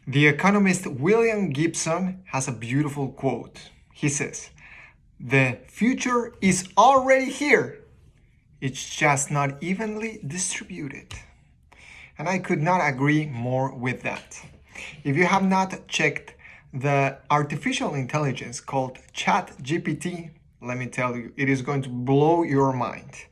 The economist William Gibson has a beautiful quote. He says, "The future is already here. It's just not evenly distributed." And I could not agree more with that. If you have not checked the artificial intelligence called ChatGPT, let me tell you, it is going to blow your mind.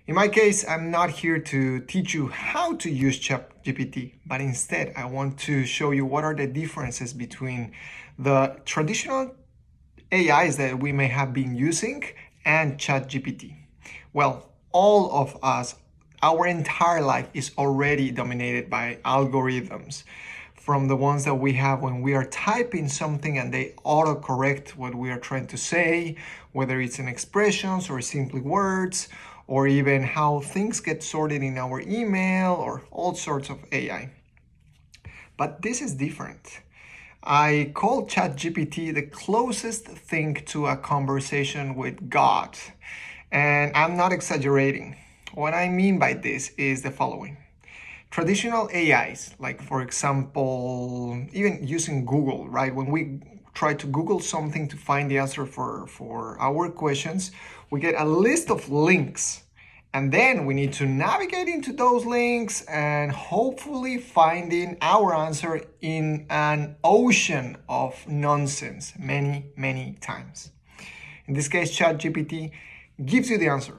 In my case, I'm not here to teach you how to use ChatGPT, but instead I want to show you what are the differences between the traditional AIs that we may have been using and ChatGPT. Well, all of us, our entire life is already dominated by algorithms, from the ones that we have when we are typing something and they autocorrect what we are trying to say, whether it's in expressions or simply words, or even how things get sorted in our email, or all sorts of AI. But this is different. I call ChatGPT the closest thing to a conversation with God. And I'm not exaggerating. What I mean by this is the following. Traditional AIs, like for example, even using Google, right? When we try to Google something to find the answer for our questions, we get a list of links. And then we need to navigate into those links and hopefully finding our answer in an ocean of nonsense many times. In this case, ChatGPT gives you the answer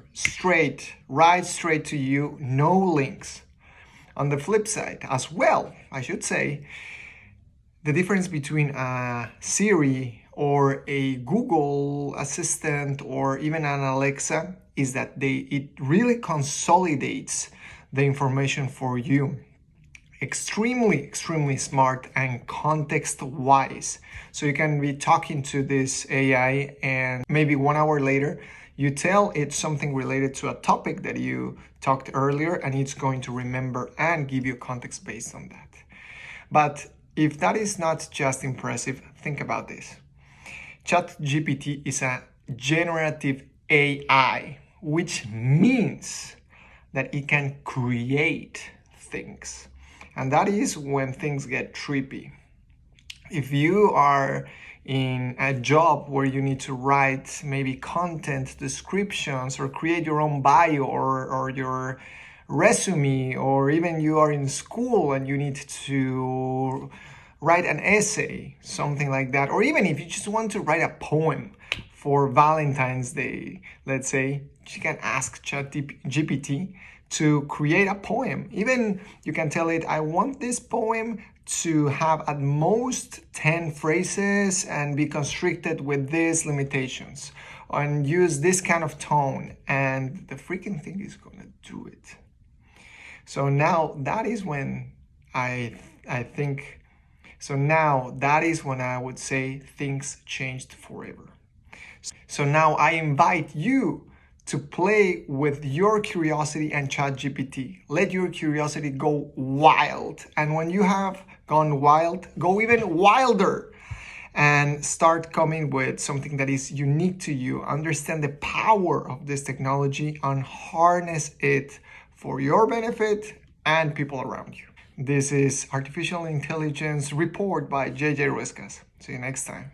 right straight to you, no links. On the flip side as well, I should say, the difference between a Siri or a Google Assistant or even an Alexa is that it really consolidates the information for you. Extremely smart and context-wise. So you can be talking to this AI and maybe 1 hour later, you tell it something related to a topic that you talked earlier, and it's going to remember and give you context based on that. But if that is not just impressive, think about this. ChatGPT is a generative AI, which means that it can create things. And that is when things get trippy. If you are in a job where you need to write maybe content descriptions or create your own bio or your resume, or even you are in school and you need to write an essay, something like that, or even if you just want to write a poem for Valentine's Day, let's say, you can ask ChatGPT to create a poem. Even you can tell it, I want this poem to have at most 10 phrases and be constricted with these limitations and use this kind of tone, and the freaking thing is gonna do it. So now that is when I would say things changed forever. So now I invite you to play with your curiosity and ChatGPT. Let your curiosity go wild. And when you have gone wild, go even wilder and start coming with something that is unique to you. Understand the power of this technology and harness it for your benefit and people around you. This is Artificial Intelligence Report by JJ Ruescas. See you next time.